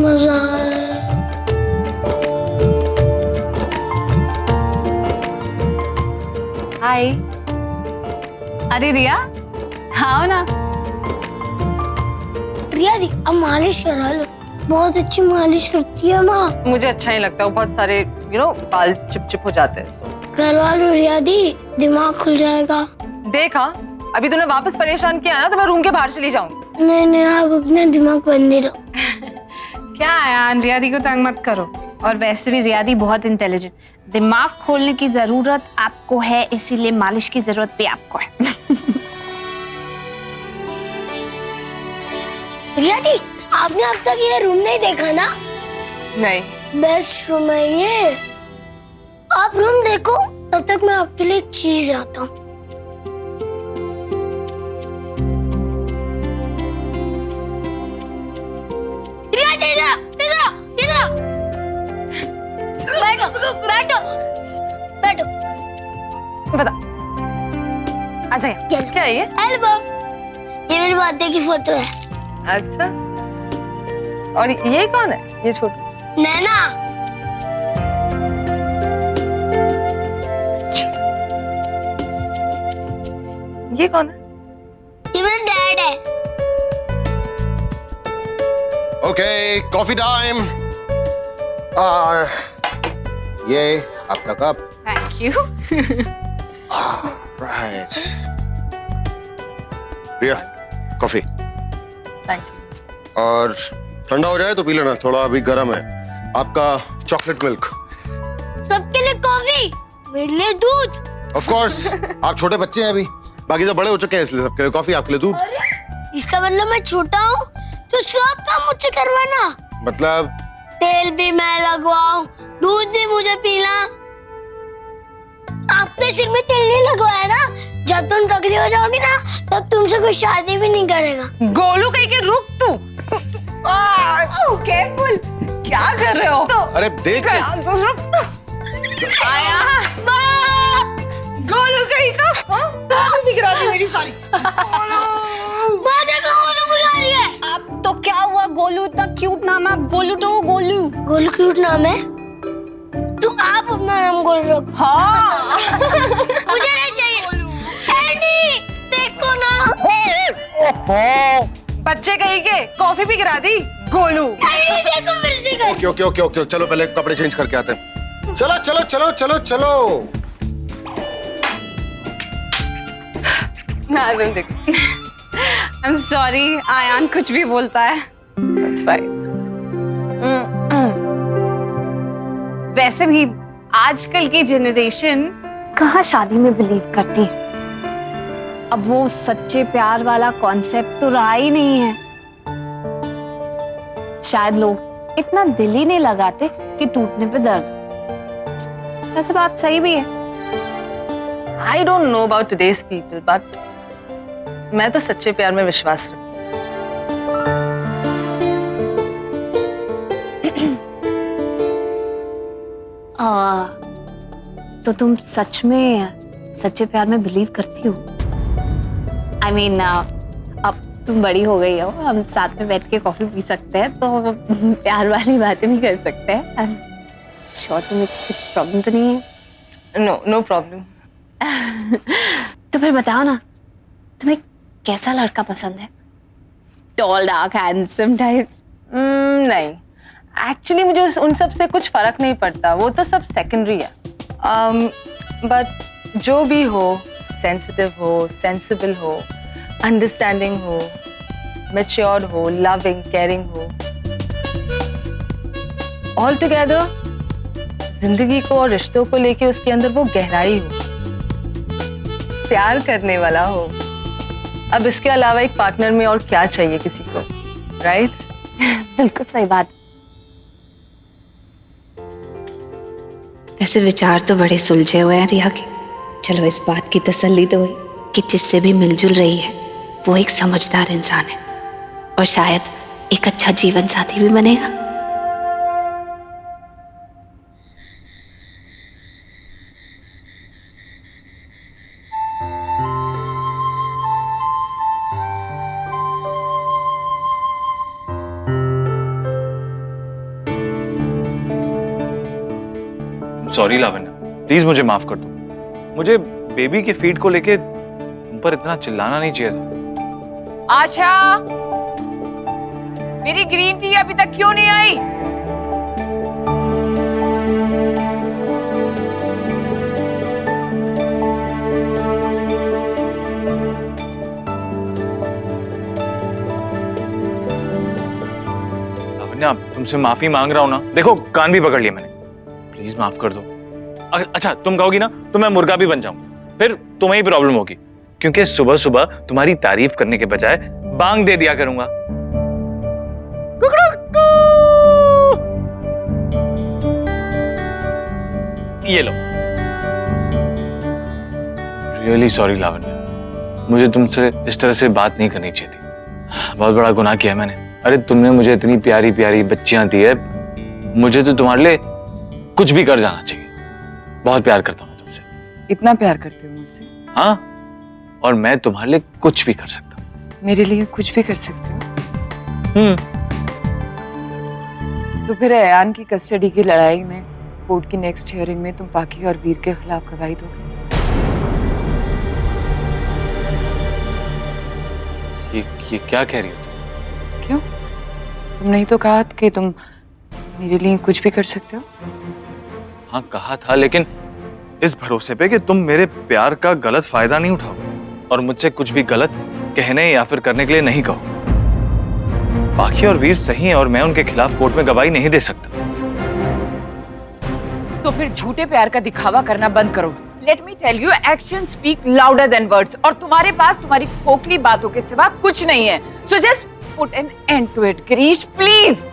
मजा है। हाय। अरे रिया, हाँ ना। रिया दी, अब मालिश करा लो, बहुत अच्छी मालिश करती है माँ। मुझे अच्छा नहीं लगता, वो बहुत सारे बाल चिपचिप हो जाते हैं। करवा लो रिया दी, दिमाग खुल जाएगा। देखा, अभी तूने वापस परेशान किया ना तो मैं रूम के बाहर चली जाऊंगी। नहीं आप अपने दिमाग बंद रहो। क्या यार, रिया दी को तंग मत करो। और वैसे भी रिया दी बहुत इंटेलिजेंट, दिमाग खोलने की जरूरत आपको है, इसीलिए मालिश की जरूरत भी आपको है। रिया दी, आपने अब तक ये रूम नहीं देखा ना? नहीं। बेस्ट रूम है ये। आप रूम देखो, तब तक मैं आपके लिए एक चीज आता हूँ। बैठो बैठो। बता। अच्छा क्या है ये? एल्बम। ये मेरी बर्थडे की फोटो है। अच्छा, और ये कौन है? ये छोटू नैना। ये कौन है? ये मेरा डैड है। Okay, coffee time. ये आपका cup. Thank you. Right. Riya, coffee. Thank you. और ठंडा हो जाए तो पी लेना, थोड़ा अभी गर्म है। आपका चॉकलेट मिल्क। सबके लिए कॉफी, मेरे लिए दूध। ऑफ कोर्स, आप छोटे बच्चे हैं अभी, बाकी सब बड़े हो चुके हैं, इसलिए सबके लिए कॉफी, आपके लिए दूध। इसका मतलब मैं छोटा हूँ तो सब काम मुझसे करवाना। मतलब तेल भी मैं लगवाऊं, दूध भी मुझे पीना। आपने सिर में तेल नहीं लगवाया ना? जब तुम टकरी हो जाओगी ना, तब तुमसे कोई शादी भी नहीं करेगा। गोलू कहीं के, रुक तू। केयरफुल, क्या कर रहे हो? तो अरे देख के। आया गोलू कहीं का बिगड़ा दी मेरी सारी। माँ देखो, गोलू बुला रही है। अब तो क्या हुआ? गोलू इतना क्यूट नाम है, गोलू तो गोलू। गोलू क्यूट नाम है, तो आप अपना नाम गोलू रखो। हाँ। मुझे नहीं चाहिए। एडी, देखो ना। बच्चे कहीं के, कॉफी भी गिरा दी गोलू। एडी देखो, फिर से कर। ओके ओके ओके ओके, चलो पहले कपड़े चेंज करके आते हैं। चलो चलो चलो चलो चलो। मैं देख। आई एम सॉरी, आयान कुछ भी बोलता है। That's fine. वैसे भी आजकल की जनरेशन कहाँ शादी में बिलीव करती है। अब वो सच्चे प्यार वाला कॉन्सेप्ट तो रहा ही नहीं है। शायद लोग इतना दिल ही नहीं लगाते कि टूटने पे दर्द। वैसे बात सही भी है। I don't know about today's people, but मैं तो सच्चे प्यार में विश्वास रखती हूँ। तो तुम सच में सच्चे प्यार में बिलीव करती हो? I mean, अब तुम बड़ी हो गई हो, हम साथ में बैठ के कॉफी पी सकते हैं, तो प्यार वाली बातें भी कर सकते हैं। I'm sure तुम्हें कुछ प्रॉब्लम तो नहीं है? No problem. तो फिर बताओ ना, तुम्हें कैसा लड़का पसंद है? Tall, dark, handsome types? नहीं, एक्चुअली मुझे उन सब से कुछ फर्क नहीं पड़ता, वो तो सब सेकेंडरी है। बट जो भी हो, सेंसिटिव हो, सेंसिबल हो, अंडरस्टैंडिंग हो, मैच्योर हो, लविंग, केयरिंग हो, ऑल टुगेदर जिंदगी को और रिश्तों को लेके उसके अंदर वो गहराई हो, प्यार करने वाला हो। अब इसके अलावा एक पार्टनर में और क्या चाहिए किसी को, राइट? बिल्कुल सही बात। वैसे विचार तो बड़े सुलझे हुए हैं रिया के। चलो इस बात की तसल्ली तो हुई कि जिससे भी मिलजुल रही है वो एक समझदार इंसान है और शायद एक अच्छा जीवन साथी भी बनेगा। सॉरी लावण्य, प्लीज मुझे माफ कर दो। मुझे बेबी के फीड को लेके तुम पर इतना चिल्लाना नहीं चाहिए था। आशा, मेरी ग्रीन टी अभी तक क्यों नहीं आई? लावण्य, तुमसे माफी मांग रहा हूं ना। देखो कान भी पकड़ लिया मैंने, प्लीज माफ कर दो। अच्छा तुम कहोगी ना तो मैं मुर्गा भी बन जाऊंगा, फिर तुम्हें ही प्रॉब्लम होगी, क्योंकि सुबह सुबह तुम्हारी तारीफ करने के बजाय बांग दे दिया करूंगा। ये लो। रियली सॉरी लावण्य, मुझे तुमसे इस तरह से बात नहीं करनी चाहिए थी। बहुत बड़ा गुनाह किया मैंने। अरे तुमने मुझे इतनी प्यारी प्यारी बच्चियां दी है, मुझे तो तुम्हारे लिए कुछ भी कर जाना चाहिए। बहुत प्यार करता हूँ तुमसे। इतना प्यार करते हो मुझसे? हाँ, और मैं तुम्हारे लिए कुछ भी कर सकता हूँ। मेरे लिए कुछ भी कर सकते हो? तो फिर अयान की कस्टडी की लड़ाई में कोर्ट की नेक्स्ट हियरिंग में तुम पाकी और वीर के खिलाफ गवाही दोगे? ये क्या कह रही हो तुम? क्यों? तुमने ही तो कहा कि तुम मेरे लिए कुछ भी कर सकते हो। हाँ कहा था, लेकिन इस भरोसे पे कि तुम मेरे प्यार का गलत फायदा नहीं उठाओ और मुझसे कुछ भी गलत कहने या फिर करने के लिए नहीं कहो। पाखी और वीर सही है और मैं उनके खिलाफ कोर्ट में गवाही नहीं दे सकता। तो फिर झूठे प्यार का दिखावा करना बंद करो। Let me tell you, action speak louder than words, और तुम्हारे पास तुम्हारी खोखली बातों के सिवा कुछ नहीं है। So just put an end to it Girish, please.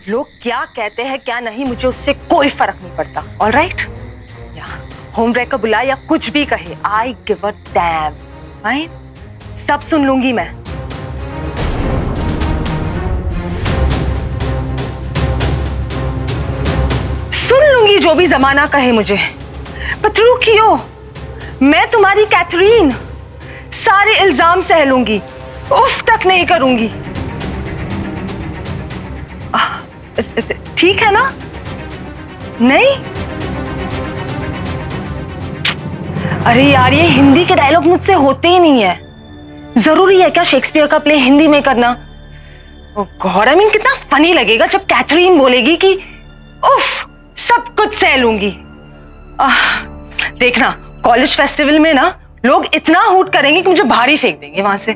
लोग क्या कहते हैं क्या नहीं, मुझे उससे कोई फर्क नहीं पड़ता। ऑलराइट, या होमवर्क का बुला या कुछ भी कहे, I give a dam. Fine, सब सुन लूंगी मैं। सुन लूंगी जो भी जमाना कहे मुझे। पत्रू क्यों? मैं तुम्हारी कैथरीन, सारे इल्जाम सह लूंगी, उफ तक नहीं करूंगी। ठीक है ना? नहीं? अरे यार, ये हिंदी के डायलॉग मुझसे होते ही नहीं है। जरूरी है क्या शेक्सपियर का प्ले हिंदी में करना? गॉड, आई मीन कितना फनी लगेगा जब कैथरीन बोलेगी कि उफ सब कुछ सह लूंगी। देखना कॉलेज फेस्टिवल में ना लोग इतना हूट करेंगे कि मुझे बाहर ही फेंक देंगे वहां से।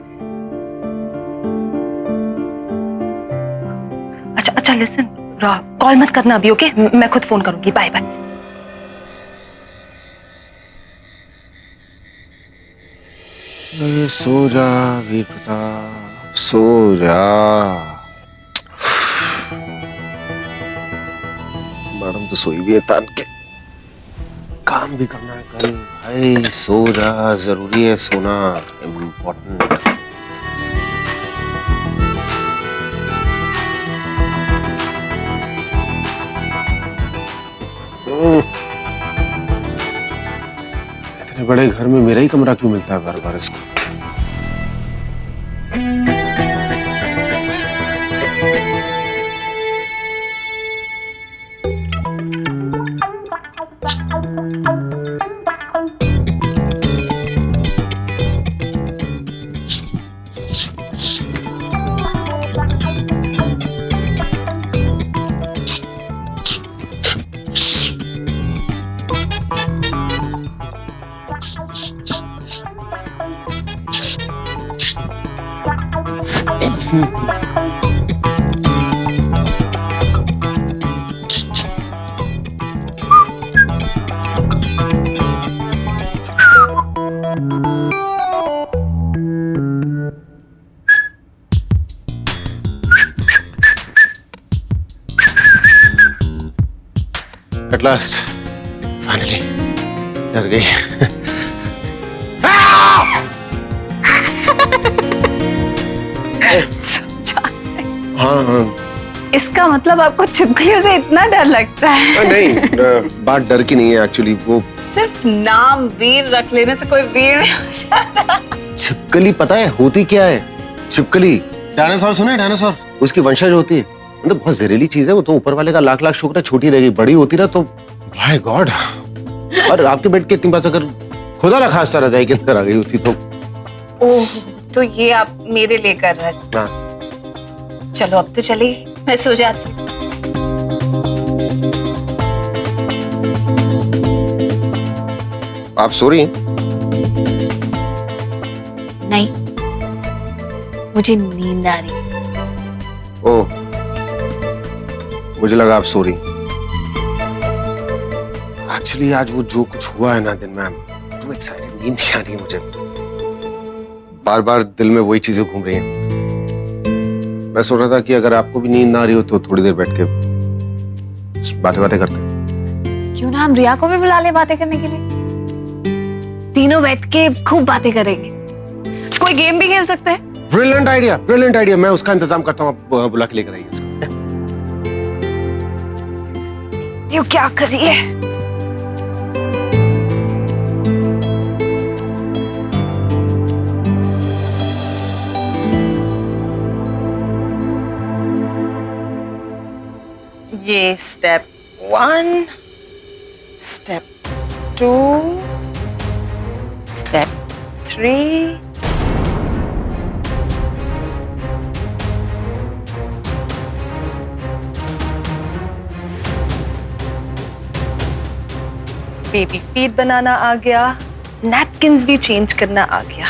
अच्छा लिसन, कॉल मत करना अभी, ओके? मैं खुद फोन करूंगी। Bye bye. सो जा वीर प्रताप, सो जा। मैडम तो सोई भी है तान के, काम भी करना है कल। भाई सो जा, जरूरी है सोना, इम्पोर्टेंट। इतने बड़े घर में मेरा ही कमरा क्यों मिलता है बार बार इसको? At last, finally, डर गई। हाँ, इसका मतलब आपको छिपकलियों से इतना डर लगता है? नहीं, बात डर की नहीं है एक्चुअली। वो सिर्फ नाम वीर रख लेने से कोई वीर नहीं हो जाता। छिपकली पता है होती क्या है? छिपकली डायनासोर सुना है? डायनासोर उसकी वंशज होती है, मतलब बहुत जहरीली चीज है वो तो। ऊपर वाले का लाख लाख शुक्र है छोटी रहेगी, बड़ी होती ना तो माय गॉड। और आपके बेड के इतनी बात अगर खुदा ना खास्ता रह जाए कि अंदर आ गई होती तो। ओह, तो ये आप मेरे लिए कर रहे थे? हाँ चलो अब तो चलिए, मैं सो जाती हूँ। आप सो रही हैं? नहीं, मुझे नींद आ रही है। ओह, मुझे लगा आप सो रही। एक्चुअली आज वो जो कुछ हुआ है ना दिन में, टू एक्साइटेड, नींद नहीं आ रही है मुझे। बार बार दिल में वही चीजें घूम रही हैं। मैं सोच रहा था कि अगर आपको भी नींद ना आ रही हो तो थोड़ी देर बैठ के बातें बातें करते हैं। क्यों ना हम रिया को भी बुला ले बातें करने के लिए? तीनों बैठ के खूब बातें करेंगे। कोई गेम भी खेल सकते हैं। Brilliant idea, brilliant idea. मैं उसका इंतजाम करता हूँ, आप बुला के लेकर आइए उसको। ये क्या कर रही है? ये step 1, step 2, step 3, baby feed बनाना आ गया, नैपकिन्स भी चेंज करना आ गया।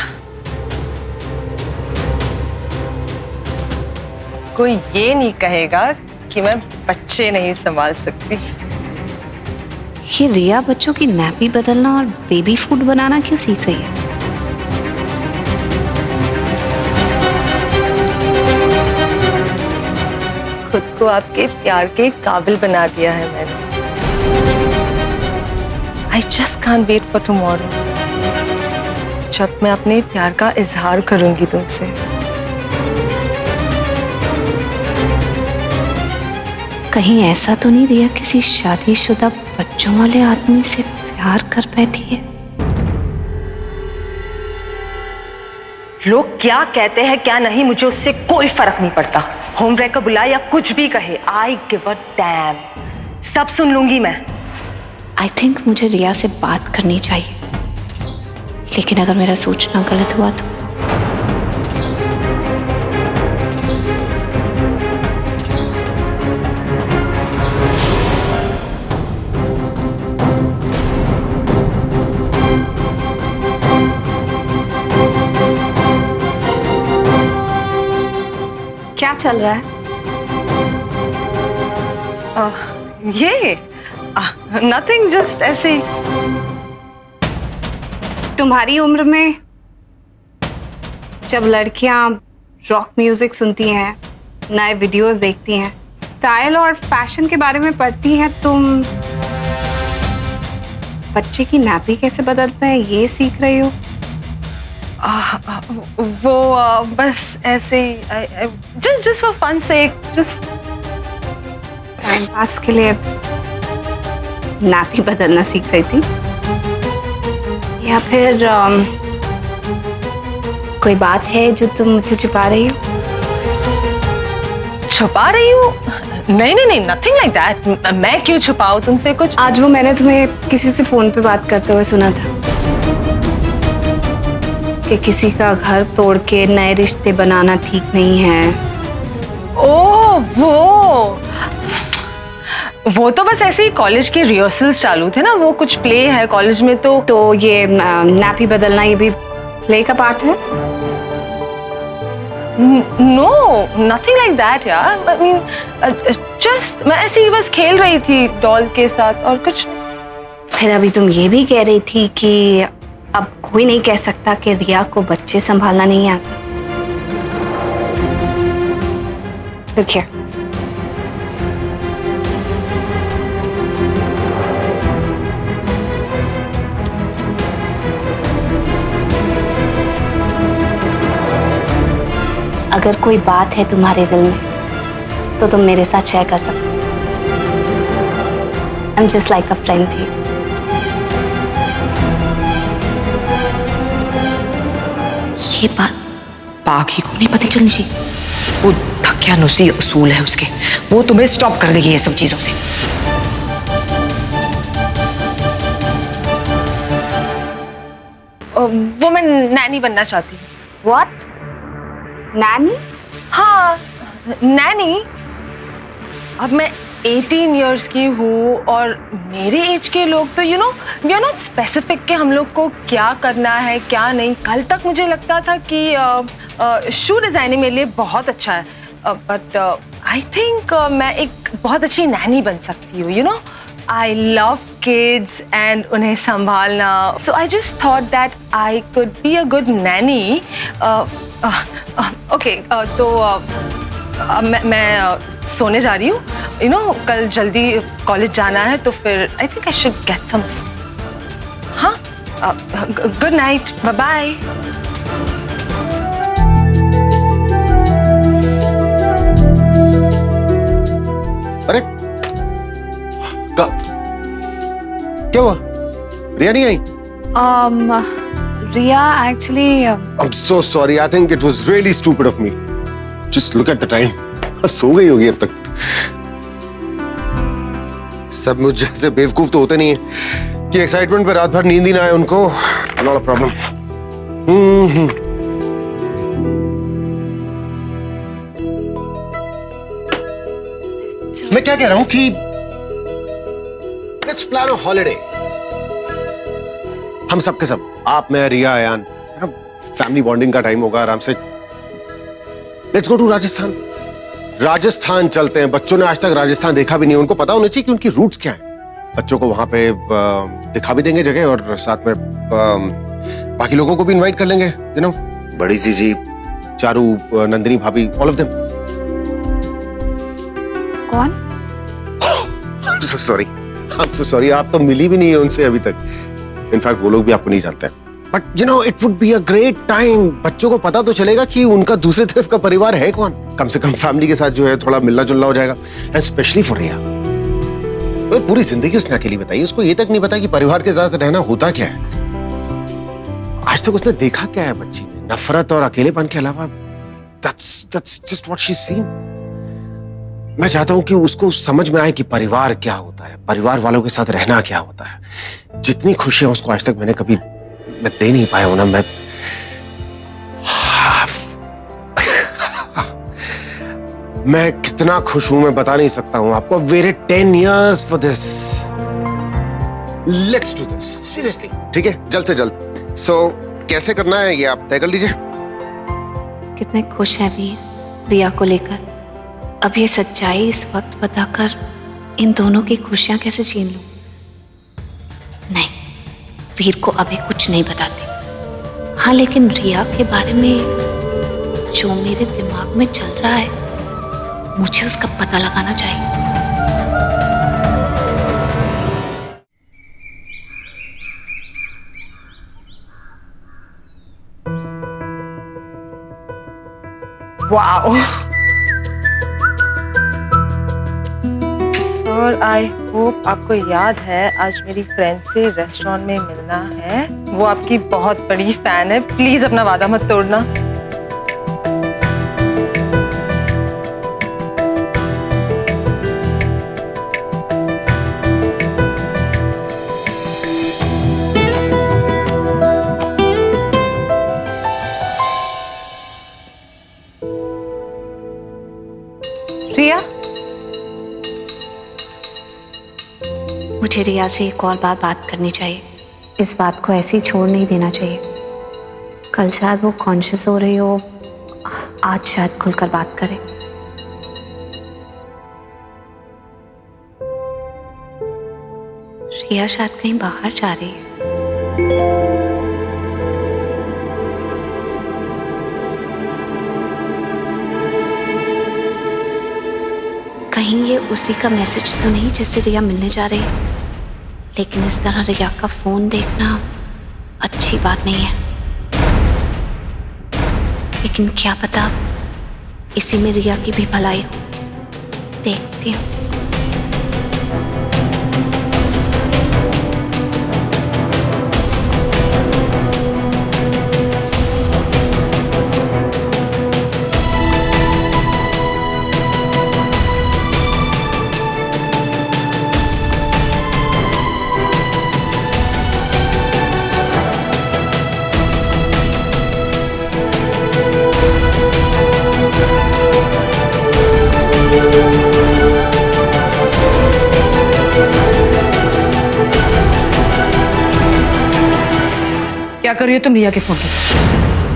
कोई ये नहीं कहेगा कि मैं बच्चे नहीं संभाल सकती। ये रिया बच्चों की नैपी बदलना और बेबी फूड बनाना क्यों सीख रही है? खुद को आपके प्यार के काबिल बना दिया है मैंने। I just can't wait for tomorrow, जब मैं अपने प्यार का इजहार करूंगी तुमसे। कहीं ऐसा तो नहीं रिया किसी शादीशुदा बच्चों वाले आदमी से प्यार कर बैठी है? लोग क्या कहते हैं क्या नहीं, मुझे उससे कोई फर्क नहीं पड़ता। होमवर्क का बुलाए या कुछ भी कहे, I give a damn। सब सुन लूंगी मैं। आई थिंक मुझे रिया से बात करनी चाहिए, लेकिन अगर मेरा सोचना गलत हुआ तो? क्या चल रहा है? ये नथिंग, जस्ट ऐसे ही। तुम्हारी उम्र में जब लड़कियां रॉक म्यूजिक सुनती हैं, नए वीडियोस देखती हैं, स्टाइल और फैशन के बारे में पढ़ती हैं, तुम बच्चे की नैपी कैसे बदलते हैं ये सीख रही हो? वो बस ऐसे ही, just for fun sake, just time pass के लिए नैपी बदलना सीख रही थी, या फिर कोई बात है जो तुम मुझसे छुपा रही हो? छुपा रही हूँ? नहीं नहीं नहीं, nothing like that। मैं क्यों छुपाऊँ तुमसे कुछ? आज वो मैंने तुम्हें किसी से फोन पे बात करते हुए सुना था कि किसी का घर तोड़ के नए रिश्ते बनाना ठीक नहीं है। ओह, वो तो बस ऐसे ही कॉलेज के रिहर्सल्स चालू थे ना, वो कुछ प्ले है कॉलेज में तो ये नैपी बदलना ये भी प्ले का पार्ट है? नो, नथिंग लाइक दैट यार। आई मीन जस्ट मैं ऐसे ही बस खेल रही थी डॉल के साथ और कुछ। फिर अभी तुम ये भी कह रही थी कि अब कोई नहीं कह सकता कि रिया को बच्चे संभालना नहीं आता। देखिए, अगर कोई बात है तुम्हारे दिल में तो तुम मेरे साथ शेयर कर सकते हो। I am just like a friend here. ये बात बाकी को नहीं पता चलनी चाहिए। वो धक्यानुसी उसूल है उसके, वो तुम्हें स्टॉप कर देगी ये सब चीजों से। वो मैं नैनी बनना चाहती हूँ। व्हाट? नैनी? हाँ, नैनी। अब मैं 18 इयर्स की हूँ और मेरे एज के लोग तो वी आर नॉट स्पेसिफिक कि हम लोग को क्या करना है क्या नहीं। कल तक मुझे लगता था कि शू डिजाइनिंग मेरे लिए बहुत अच्छा है, बट आई थिंक मैं एक बहुत अच्छी नैनी बन सकती हूँ। I love kids and उन्हें संभालना, so I just thought that I could be a good nanny. Okay, तो मैं सोने जा रही हूँ। कल जल्दी कॉलेज जाना है, तो फिर I think I should get some. हाँ, good night, bye bye. अरे क्या हुआ? रिया नहीं आई? रिया actually I'm so sorry. I think it was really stupid of me. Just look at the time. सो गई होगी अब तक। सब मुझ जैसे बेवकूफ तो होते नहीं है कि एक्साइटमेंट पे रात भर नींद ही ना आए उनको। Not a problem. मैं क्या कह रहा हूं कि लेट्स प्लान अ हॉलिडे। हम सब के सब, आप, मैं, रिया, अयान, फैमिली बॉन्डिंग का टाइम होगा आराम से। Let's go to Rajasthan. Rajasthan चलते हैं। बच्चों ने आज तक राजस्थान देखा भी नहीं, उनको पता होना चाहिए कि उनकी रूट्स क्या हैं। बच्चों को वहां पे दिखा भी देंगे जगह, और साथ में बाकी लोगों को भी इनवाइट कर लेंगे। बड़ी जीजी, चारू, नंदिनी भाभी, ऑल ऑफ देम। कौन? Sorry, I am so sorry. आप तो मिली भी नहीं है उनसे अभी तक। इनफैक्ट वो लोग भी आपको नहीं जानते हैं। But it would be a great time. बच्चों को पता तो चलेगा कि उनका दूसरी तरफ का परिवार है कौन। कम से कम फैमिली के साथ जो है थोड़ा मिलना जुलना हो जाएगा। एंड स्पेशली फॉर रिया, तो पूरी जिंदगी उसने अकेली बताई। उसको ये तक नहीं पता कि परिवार के साथ रहना होता क्या है। आज तक उसने देखा क्या है बच्ची में? नफरत और अकेलेपन के अलावा। That's just what she's seen. मैं चाहता हूं कि उसको समझ में आए कि परिवार क्या होता है, परिवार वालों के साथ रहना क्या होता है। जितनी खुशियां उसको आज तक मैंने कभी मैं दे नहीं पाया हूं ना, मैं कितना खुश हूं मैं बता नहीं सकता हूं आपको। Waited 10 years for this. Let's do this. Seriously. ठीक है, जल्द से जल्द। So, कैसे करना है ये आप तय कर लीजिए। कितने खुश हैं वीर रिया को लेकर। अब ये सच्चाई इस वक्त बताकर इन दोनों की खुशियां कैसे छीन लूं? नहीं, वीर को अभी कुछ नहीं बताते। हाँ, लेकिन रिया के बारे में जो मेरे दिमाग में चल रहा है, मुझे उसका पता लगाना चाहिए। वाओ सर, आई होप आपको याद है आज मेरी फ्रेंड से रेस्टोरेंट में मिलना है। वो आपकी बहुत बड़ी फैन है। प्लीज अपना वादा मत तोड़ना। रिया, मुझे रिया से एक और बात करनी चाहिए। इस बात को ऐसे ही छोड़ नहीं देना चाहिए। कल शायद वो कॉन्शियस हो रही हो, आज शायद खुलकर बात करे। रिया शायद कहीं बाहर जा रही है। कहीं ये उसी का मैसेज तो नहीं जिससे रिया मिलने जा रही है। लेकिन इस तरह रिया का फोन देखना अच्छी बात नहीं है। लेकिन क्या पता इसी में रिया की भी भलाई हो। देखती हूँ। कर रही हो तुम रिया के फोन के साथ?